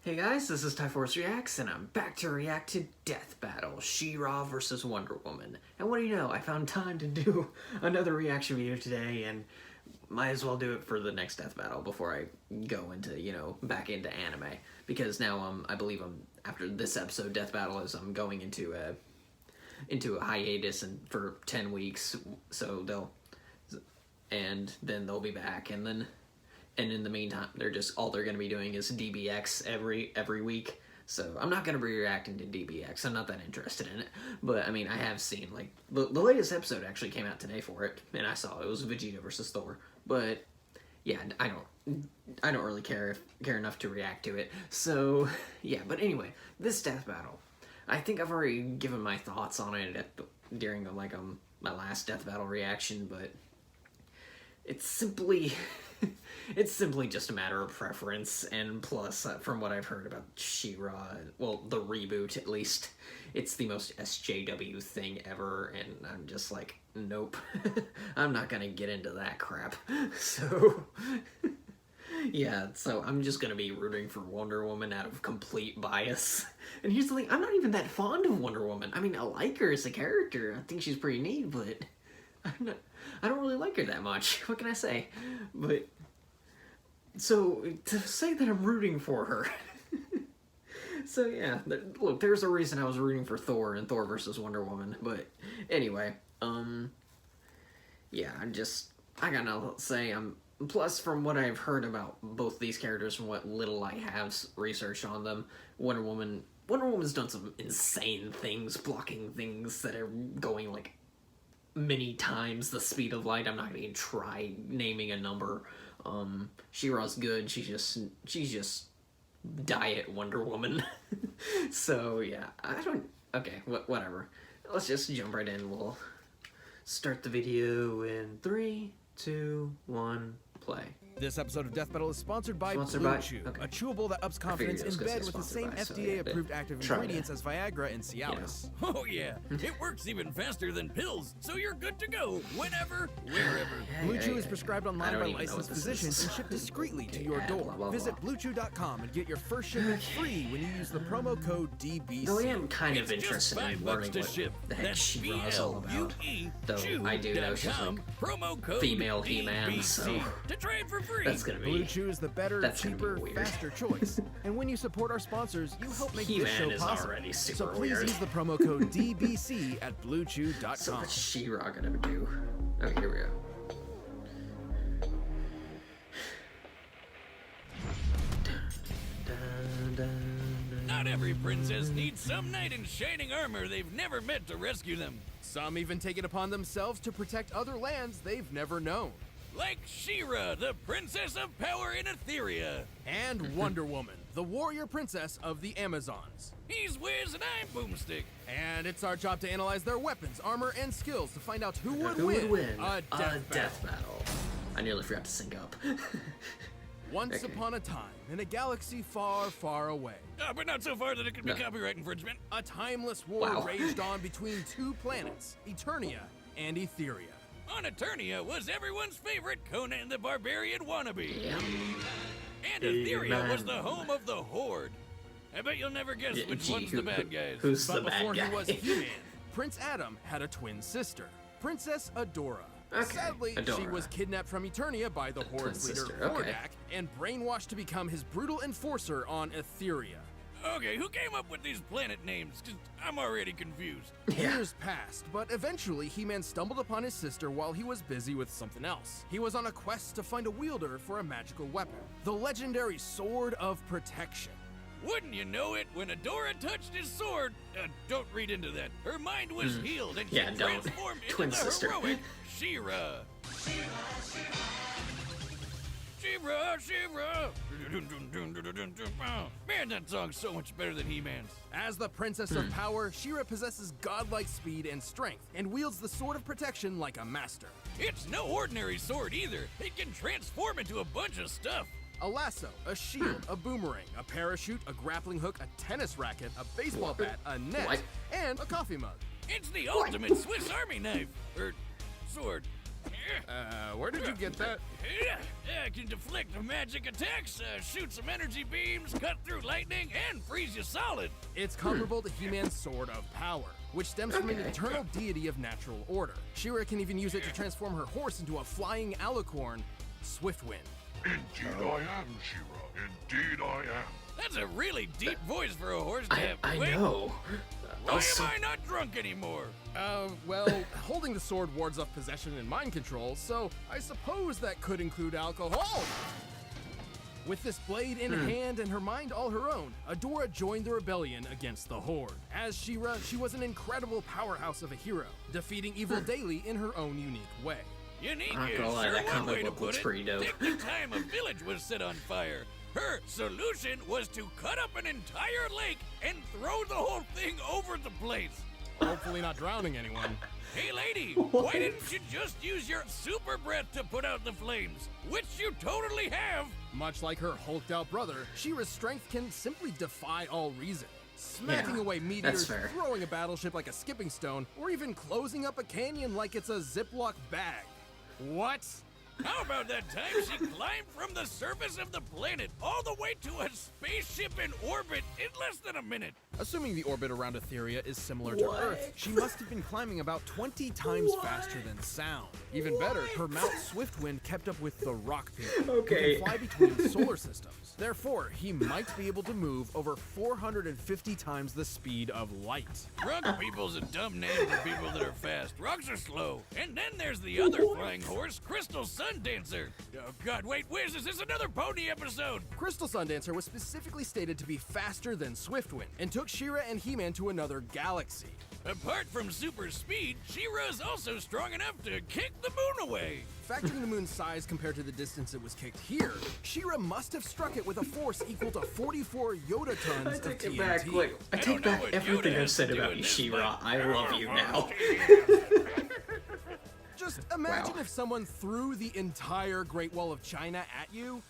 Hey guys, this is Tyforce Reacts, and I'm back to react to Death Battle, She-Ra vs. Wonder Woman. And what do you know, I found time to do another reaction video today, and might as well do it for the next Death Battle before I go into, back into anime. Because now, I believe after this episode, Death Battle I'm going into a hiatus for 10 weeks, so and then they'll be back, and in the meantime, all they're gonna be doing is DBX every week. So I'm not gonna be reacting to DBX. I'm not that interested in it. But I mean, I have seen the latest episode actually came out today for it, and I saw it was Vegeta versus Thor. But yeah, I don't really care enough to react to it. So yeah, but anyway, this Death Battle, I think I've already given my thoughts on it during my last Death Battle reaction, but it's simply just a matter of preference, and plus, from what I've heard about She-Ra, well, the reboot at least, it's the most SJW thing ever, and I'm just like, nope, I'm not gonna get into that crap. So yeah, so I'm just gonna be rooting for Wonder Woman out of complete bias. And here's the thing, I'm not even that fond of Wonder Woman. I mean, I like her as a character, I think she's pretty neat, but I don't really like her that much. What can I say? But so to say that I'm rooting for her. So yeah, look, there's a reason I was rooting for Thor and Thor versus Wonder Woman. But anyway, yeah, I gotta say, plus from what I've heard about both these characters and what little I have researched on them, Wonder Woman's done some insane things, blocking things that are going many times the speed of light. I'm not gonna even try naming a number. She-Ra's good. She's just diet Wonder Woman. So yeah, okay, whatever. Let's just jump right in. We'll start the video in 3, 2, 1, play. This episode of Death Battle is sponsored by Blue Chew, a chewable that ups confidence in bed with the same FDA-approved active ingredients as Viagra and Cialis. Oh yeah, it works even faster than pills, so you're good to go whenever, wherever. Blue Chew is prescribed online by licensed physicians and shipped discreetly to your door. Visit BlueChew.com and get your first shipment free when you use the promo code DBC. Though I am kind of interested in learning what the heck She-Ra is all about. Though I do know she's female He-Man, so to trade for free. That's gonna be... Blue Chew is the better, cheaper, faster choice. And when you support our sponsors, you help make this show possible. Already super so please use the promo code DBC at BlueChew.com. So what's She-Ra gonna do? Okay, here we go. Not every princess needs some knight in shining armor they've never met to rescue them. Some even take it upon themselves to protect other lands they've never known. Like She-Ra, the princess of power in Etheria. And Wonder Woman, the warrior princess of the Amazons. He's Wiz and I'm Boomstick. And it's our job to analyze their weapons, armor, and skills to find out who would win a death battle. I nearly forgot to sync up. Once upon a time, in a galaxy far, far away. But not so far that it could be copyright infringement. A timeless war raged on between two planets, Eternia and Etheria. On Eternia was everyone's favorite Conan the Barbarian wannabe. Yeah. And Etheria was the home of the Horde. I bet you'll never guess which one's the bad guys. Who's but the before bad guy? He was He-Man, Prince Adam had a twin sister, Princess Adora. Sadly, she was kidnapped from Eternia by the Horde's leader, Hordak, and brainwashed to become his brutal enforcer on Etheria. Okay, who came up with these planet names? 'Cause I'm already confused. Years passed, but eventually He-Man stumbled upon his sister while he was busy with something else. He was on a quest to find a wielder for a magical weapon, the legendary Sword of Protection. Wouldn't you know it, when Adora touched his sword, don't read into that, her mind was healed and she transformed into the heroic She-Ra. She-Ra, She-Ra. Man, that song's so much better than He-Man's. As the Princess of Power, She-Ra possesses godlike speed and strength, and wields the Sword of Protection like a master. It's no ordinary sword either. It can transform into a bunch of stuff. A lasso, a shield, a boomerang, a parachute, a grappling hook, a tennis racket, a baseball bat, a net, and a coffee mug. It's the ultimate Swiss Army knife. Or sword. Where did you get that? I can deflect magic attacks, shoot some energy beams, cut through lightning, and freeze you solid. It's comparable to He-Man's Sword of Power, which stems from an eternal deity of natural order. She-Ra can even use it to transform her horse into a flying alicorn, Swiftwind. Indeed I am, She-Ra. Indeed I am. That's a really deep voice for a horse to have. I know. Why am I not drunk anymore? Well, holding the sword wards off possession and mind control, so I suppose that could include alcohol. With this blade in hand and her mind all her own, Adora joined the rebellion against the Horde. As She-Ra, she was an incredible powerhouse of a hero, defeating evil daily in her own unique way. Unique I'm not is gonna lie, sure that one comic way to book put looks it. pretty dope. Take the time a village was set on fire. Her solution was to cut up an entire lake and throw the whole thing over the place. Hopefully not drowning anyone. Hey lady, why didn't you just use your super breath to put out the flames? Which you totally have. Much like her hulked out brother, She-Ra's strength can simply defy all reason. Smacking away meteors, throwing a battleship like a skipping stone, or even closing up a canyon like it's a Ziploc bag. What? How about that time she climbed from the surface of the planet all the way to a spaceship in orbit in less than a minute? Assuming the orbit around Etheria is similar to Earth, she must have been climbing about 20 times faster than sound. Even better, her mount Swiftwind kept up with the Rock People, who can fly between solar systems. Therefore, he might be able to move over 450 times the speed of light. Rock People's a dumb name for people that are fast. Rocks are slow. And then there's the other flying horse, Crystal Sundancer. Oh god, wait, Wiz, is this another pony episode? Crystal Sundancer was specifically stated to be faster than Swiftwind, and took She-Ra and He-Man to another galaxy. Apart from super speed, She-Ra's also strong enough to kick the moon away. Factoring the moon's size compared to the distance it was kicked here, She-Ra must have struck it with a force equal to 44 Yoda tons of TNT. I take back everything I've said about you, She-Ra. I love you now. Just imagine if someone threw the entire Great Wall of China at you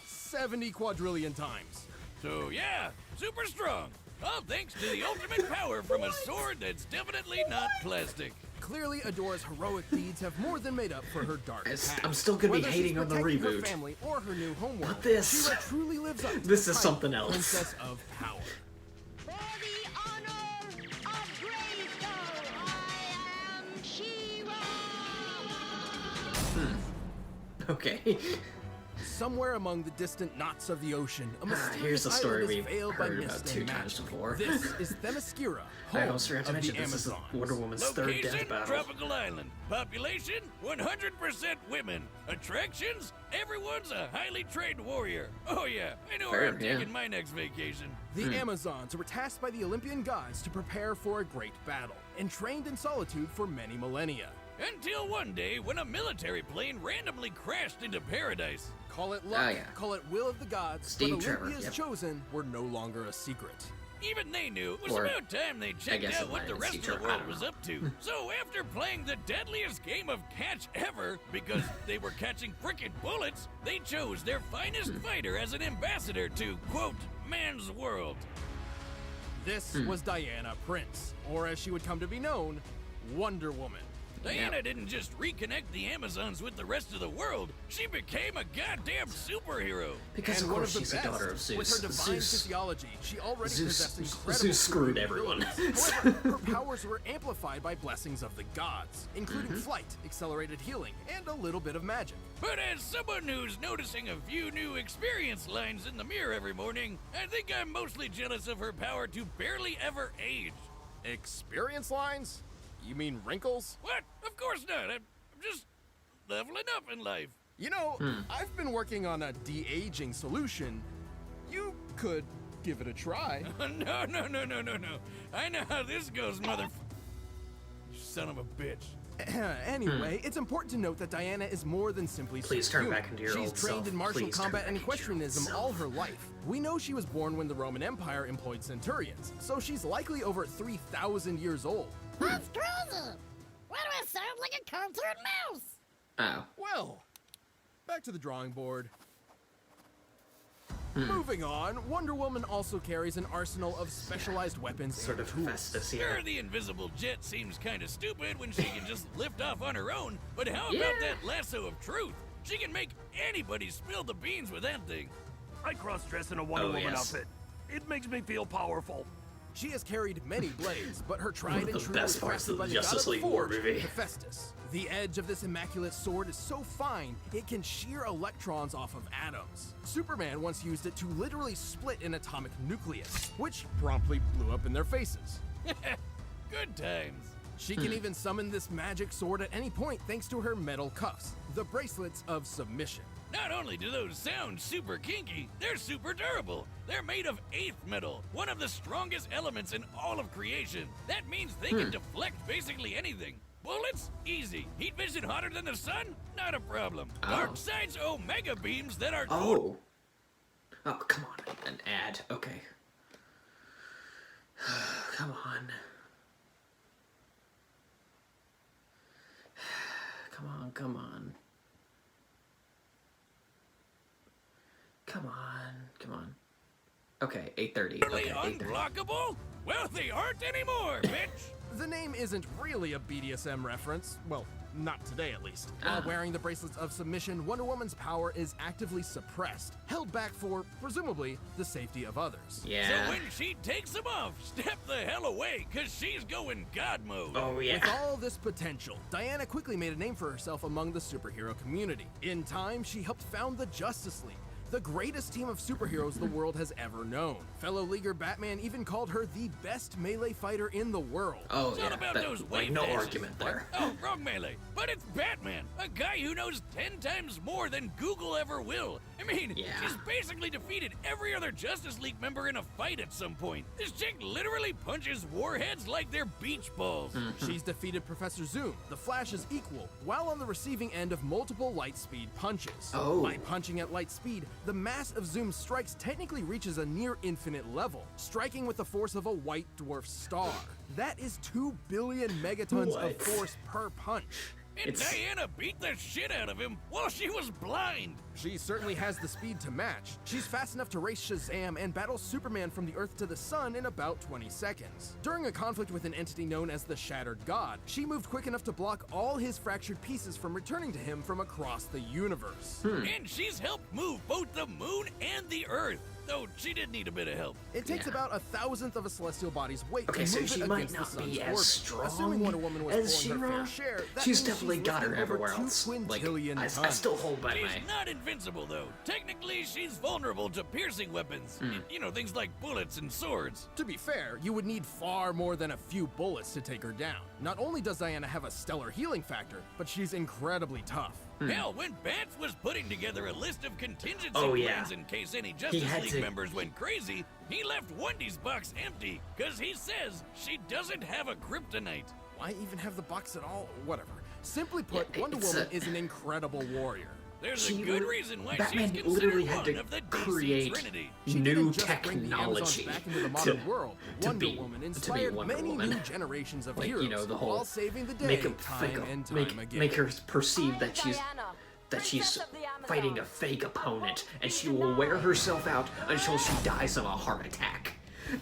70 quadrillion times. So yeah, super strong. All thanks to the ultimate power from a sword that's definitely not plastic. Clearly, Adora's heroic deeds have more than made up for her dark past. I'm still gonna be Whether hating she's on the protecting reboot. Her family or her new homeworld, But this, She-Ra truly lives up to this the is title, something else. Princess of Power. For the honor of Grayskull, I am She-Ra! Okay. Somewhere among the distant knots of the ocean, a Here's mysterious a story island is we've veiled by heard mist about 2 and times magic. before. This is Themyscira, I home also forgot to of mention the this is Amazons. Wonder Woman's third death Location, battle. tropical island. Population, 100% women. Attractions, everyone's a highly trained warrior. Oh yeah, I know where I'm taking my next vacation. The Amazons were tasked by the Olympian gods to prepare for a great battle, and trained in solitude for many millennia. Until one day when a military plane randomly crashed into paradise. Call it luck, call it will of the gods, Steve but Trevor, Olympia's chosen were no longer a secret. Even they knew it was about time they checked out what the rest of the world was up to. So after playing the deadliest game of catch ever, because they were catching frickin' bullets, they chose their finest fighter as an ambassador to, quote, man's world. This was Diana Prince, or as she would come to be known, Wonder Woman. Diana didn't just reconnect the Amazons with the rest of the world, she became a goddamn superhero. Because and of one course of the she's best. the daughter of Zeus. With her divine physiology, she already possessed incredible Zeus screwed everyone. However, her powers were amplified by blessings of the gods, including flight, accelerated healing, and a little bit of magic. But as someone who's noticing a few new experience lines in the mirror every morning, I think I'm mostly jealous of her power to barely ever age. Experience lines? You mean wrinkles? What? Of course not. I'm just leveling up in life. You know, I've been working on a de-aging solution. You could give it a try. No. I know how this goes, mother... Son of a bitch. Anyway, it's important to note that Diana is more than simply Please turn back into your She's old trained self. in martial Please turn combat back and into your old equestrianism self. all her life. We know she was born when the Roman Empire employed centurions, so she's likely over 3,000 years old. That's crazy! Why do I sound like a cartoon mouse? Oh. Well, back to the drawing board. Moving on, Wonder Woman also carries an arsenal of specialized weapons sort and of tools. Festus here. Sure, the invisible jet seems kind of stupid when she can just lift off on her own, but how about that lasso of truth? She can make anybody spill the beans with that thing. I cross-dress in a Wonder Woman outfit. It makes me feel powerful. She has carried many blades, but her tried One of and the true best is parts crafted of the by the Justice god of League the War Forge, movie. Hephaestus. The edge of this immaculate sword is so fine, it can shear electrons off of atoms. Superman once used it to literally split an atomic nucleus, which promptly blew up in their faces. Good times. She can even summon this magic sword at any point thanks to her metal cuffs, the bracelets of submission. Not only do those sound super kinky, they're super durable. They're made of 8th metal, one of the strongest elements in all of creation. That means they can deflect basically anything. Bullets? Easy. Heat vision hotter than the sun? Not a problem. Darkseid's Omega beams that are... Oh, come on. An ad. Okay. Come on. Come on. Okay, 8:30. Are they Okay, 8:30. unblockable? Well, they aren't anymore, bitch. The name isn't really a BDSM reference. Well, not today at least. While wearing the bracelets of submission, Wonder Woman's power is actively suppressed, held back for, presumably, the safety of others. Yeah. So when she takes them off, step the hell away, cause she's going God mode. Oh, yeah. With all this potential, Diana quickly made a name for herself among the superhero community. In time, she helped found the Justice League, the greatest team of superheroes the world has ever known. Fellow Leaguer Batman even called her the best melee fighter in the world. Oh, It's yeah. not about those wave no dashes. argument there. Oh, wrong melee. But it's Batman, a guy who knows 10 times more than Google ever will. I mean, she's basically defeated every other Justice League member in a fight at some point. This chick literally punches warheads like they're beach balls. She's defeated Professor Zoom, the Flash's equal, while on the receiving end of multiple light speed punches. Oh. By punching at light speed, the mass of Zoom's strikes technically reaches a near infinite level, striking with the force of a white dwarf star. That is 2 billion megatons of force per punch. And Diana beat the shit out of him while she was blind. She certainly has the speed to match. She's fast enough to race Shazam and battle Superman from the Earth to the Sun in about 20 seconds. During a conflict with an entity known as the Shattered God, she moved quick enough to block all his fractured pieces from returning to him from across the universe. And she's helped move both the moon and the Earth. Though she did need a bit of help. It takes about 1,000th of a celestial body's weight Okay, to so move she it might against the not sun's be as orbit. strong Assuming Wonder Woman was as pulling her She-Ra. fair share, that She's means definitely got her lifting over everywhere 2 else. Like, quintillion I tons. still hold by She's my... not invincible, though. Technically, she's vulnerable to piercing weapons. You know, things like bullets and swords. To be fair, you would need far more than a few bullets to take her down. Not only does Diana have a stellar healing factor, but she's incredibly tough. Hell, when Bats was putting together a list of contingency plans in case any He Justice had League to- members went crazy, he left Wendy's box empty, because he says she doesn't have a kryptonite. Why even have the box at all? Whatever. Simply put, Yeah, Wonder it's Woman is an incredible warrior. There's a good reason why Batman she's literally considered had one to of the create DC Trinity. She new didn't just bring the Amazons technology back into the modern world. to Wonder be Woman to be inspired Wonder many Woman. new generations of Like, heroes, you know, the whole while saving the day make time and time again. make her perceive that she's fighting a fake opponent, and she will wear herself out until she dies of a heart attack.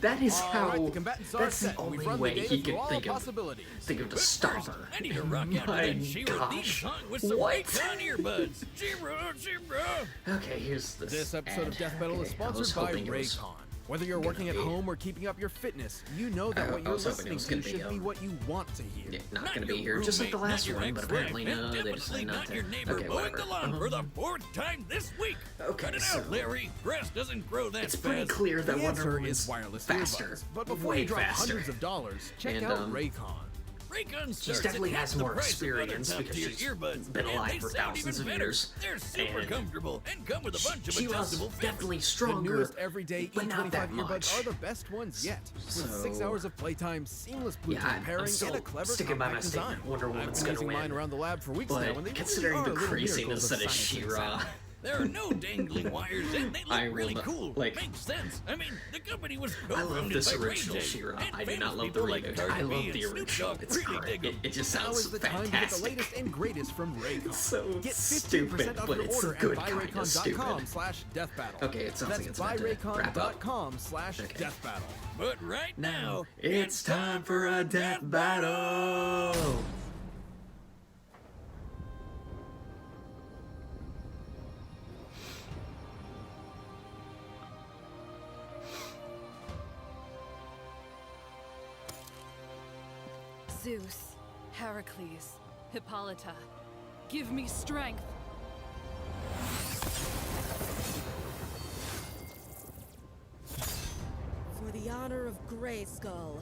That is how. Alright, the combatants are That's the set. We've only run the way data he through could all think of possibilities. to stop her. I need to rock out to My that She-Ra theme gosh. song with some What? Raycon earbuds. She-Ra, She-Ra. Okay, here's this. This episode of ad. Death Battle is Okay, I was sponsored by hoping it was Raycon. Whether you're working at be- home or keeping up your fitness, you know that what I you're was hoping it listening was to gonna be, should be what you want to hear. Yeah, not Not gonna be your here, just like the roommate, last not your one, but ex-wife, apparently and no, they definitely decided not not to. your neighbor Okay, mowing whatever. the lawn for the 4th time this week. Okay, Cut it so- out, Larry. Grass doesn't grow that It's fast. pretty clear that The Wonder answer Woman's is wireless faster, earbuds. But before way you drop faster. hundreds of dollars, check And, out Raycon. Raycon She starts definitely at half has the more price of other experience because top-tier she's earbuds, been and alive they for sound thousands even of better. years. They're super And comfortable and come with a bunch of She was adjustable fits. definitely The stronger, newest everyday but not that E25 much. earbuds are the best ones yet. With 6 So- hours of playtime, seamless Bluetooth Yeah, I'm pairing, still and a clever sticking by my compact design. statement. Wonder I've Woman's been gonna using win. mine around the lab for weeks now, and they But really considering are the little miracles craziness of that is science and She-Ra, sound. There are no dangling wires, and they look really cool. Like, makes sense. I mean, the company was I love this original She-Ra. I do not love the reboot. I love the original. It's great. It just sounds fantastic. Now is the time to get the latest and greatest from Raycon. It's so stupid, but it's a good kind of stupid. @byraycon.com/deathbattle. Okay, it sounds like it's about to wrap up. byraycon.com/deathbattle. But right now, it's time for a death battle. Zeus, Heracles, Hippolyta, give me strength. For the honor of Grayskull,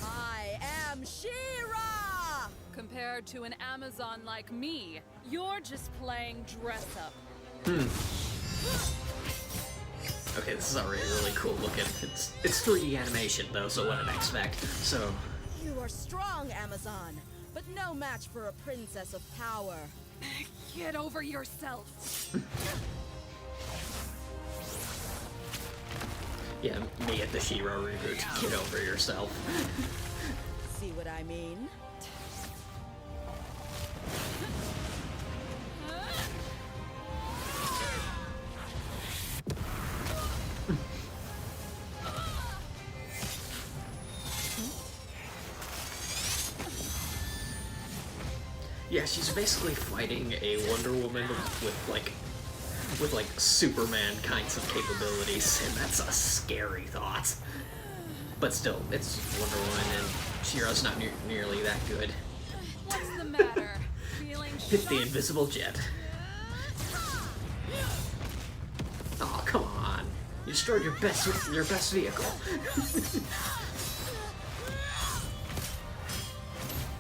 I am She-Ra! Compared to an Amazon like me, you're just playing dress up. Okay, this is already really cool looking. It's 3D animation though, so what did I expect? So you are strong, Amazon, but no match for a princess of power. Get over yourself. yeah, me at the She-Ra reboot. Get over yourself. See what I mean? Yeah, she's basically fighting a Wonder Woman with like Superman kinds of capabilities, and that's a scary thought. But still, it's Wonder Woman, and She-Ra's not nearly that good. What's the matter? Feeling Hit the invisible jet. Oh, come on! You destroyed your best vehicle.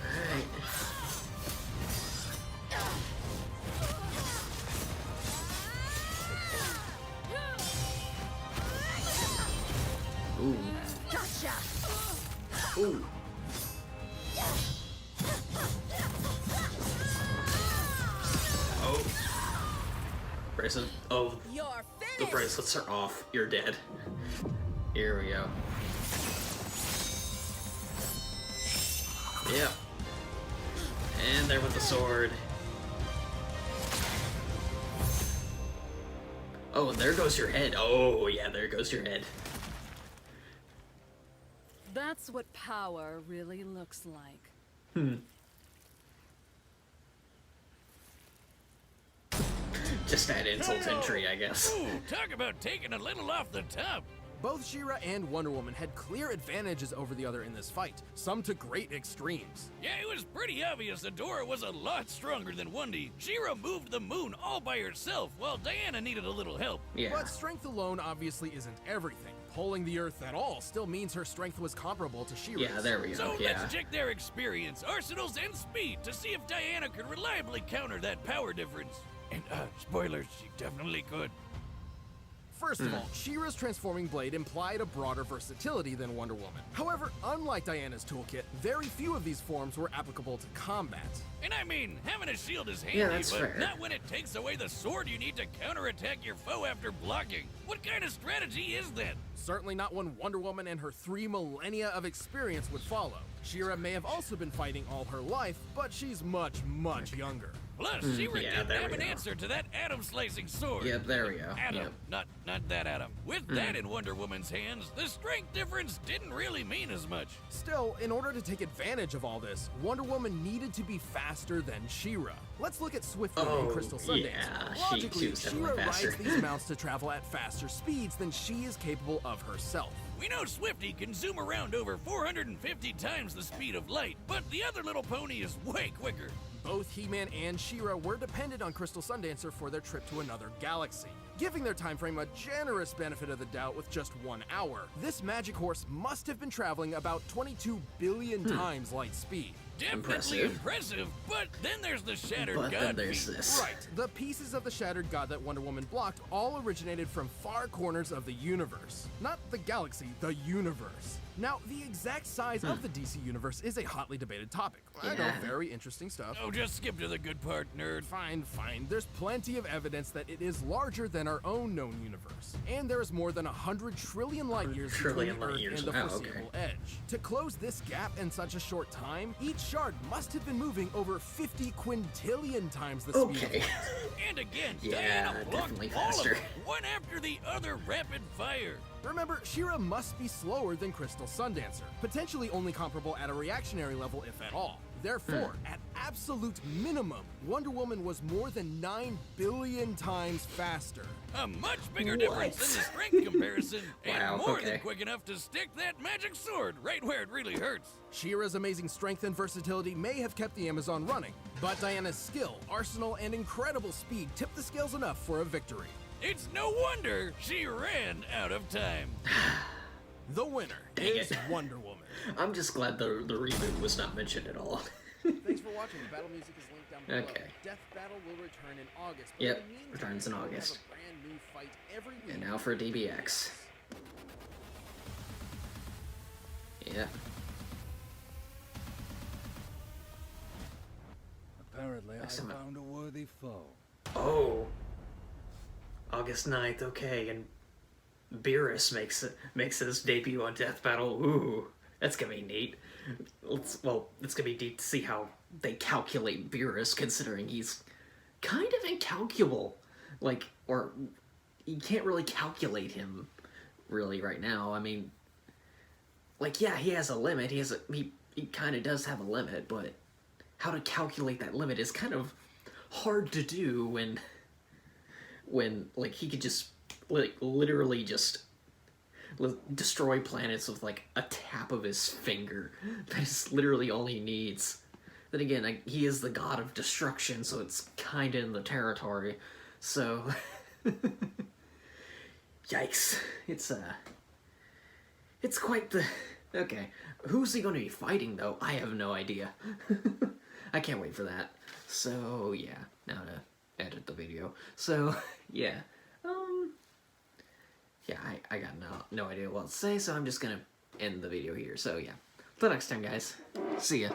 Alright. Ooh. Gotcha! Ooh. Oh. Bracelet. Oh. You're The finished! bracelets are off. You're dead. Here we go. Yep. And there with the sword. Oh, and there goes your head. Oh, yeah, there goes your head. That's what power really looks like. Just add insult to injury, I guess. Ooh, talk about taking a little off the top. Both She-Ra and Wonder Woman had clear advantages over the other in this fight, some to great extremes. Yeah, it was pretty obvious Adora was a lot stronger than Wendy. She-Ra moved the moon all by herself, while Diana needed a little help. Yeah. But strength alone obviously isn't everything. Pulling the Earth at all still means her strength was comparable to She-Ra's. Yeah, there we go. So Yeah. let's check their experience, arsenals, and speed to see if Diana could reliably counter that power difference. And, spoilers, she definitely could. First of all, She-Ra's transforming blade implied a broader versatility than Wonder Woman. However, unlike Diana's toolkit, very few of these forms were applicable to combat. And I mean, having a shield is handy, Yeah, that's but fair. not when it takes away the sword you need to counterattack your foe after blocking. What kind of strategy is that? Certainly not one Wonder Woman and her 3 millennia of experience would follow. She-Ra may have also been fighting all her life, but she's much, much younger. Plus, She-Ra yeah, didn't there have we an go. answer to that atom-slicing sword. Yep, there we go. Atom, Yep. not that atom. With that in Wonder Woman's hands, the strength difference didn't really mean as much. Still, in order to take advantage of all this, Wonder Woman needed to be faster than She-Ra. Let's look at Swiftfoot Oh, and Crystal Sundance. yeah, she Logically, was definitely She-Ra rides faster. these mounts to travel at faster speeds than she is capable of herself. We know Swifty can zoom around over 450 times the speed of light, but the other little pony is way quicker. Both He-Man and She-Ra were dependent on Crystal Sundancer for their trip to another galaxy, giving their time frame a generous benefit of the doubt with just 1 hour. This magic horse must have been traveling about 22 billion times light speed. Definitely impressive, but then there's the Shattered But then God there's feat. this. Right, the pieces of the Shattered God that Wonder Woman blocked all originated from far corners of the universe. Not the galaxy, the universe. Now, the exact size of the DC universe is a hotly debated topic. I know, very interesting stuff. Oh, just skip to the good part, nerd. Fine. There's plenty of evidence that it is larger than our own known universe. And there is more than 100 trillion light years between the Earth and the foreseeable edge. To close this gap in such a short time, each shard must have been moving over 50 quintillion times the speed of light. And again, yeah, Diana definitely blocked all faster. of them, one after the other, rapid fire. Remember, She-Ra must be slower than Crystal Sundancer, potentially only comparable at a reactionary level if at all. Therefore, at absolute minimum, Wonder Woman was more than 9 billion times faster. A much bigger difference in the strength comparison, and more than quick enough to stick that magic sword right where it really hurts. She-Ra's amazing strength and versatility may have kept the Amazon running, but Diana's skill, arsenal, and incredible speed tipped the scales enough for a victory. It's no wonder she ran out of time. The winner is Wonder Woman. I'm just glad the reboot was not mentioned at all. Thanks for watching. The battle music is linked down below. Okay. Death Battle will return in August. Yep, returns in August. And now for DBX. Yeah. Apparently, I found a worthy foe. Oh. August 9th, okay, and Beerus makes his debut on Death Battle. Ooh, that's gonna be neat. It's gonna be neat to see how they calculate Beerus, considering he's kind of incalculable. Like, or you can't really calculate him really right now. I mean, like, yeah, he has a limit. He kind of does have a limit, but how to calculate that limit is kind of hard to do when like he could just like literally just destroy planets with like a tap of his finger. That is literally all he needs. Then again, he is the god of destruction, so it's kind of in the territory. So yikes. It's quite the... Okay, who's he going to be fighting though? I have no idea. I can't wait for that. So yeah, now to edit the video. So yeah, yeah, I got no idea what to say, so I'm just gonna end the video here. So yeah, till next time, guys. See ya.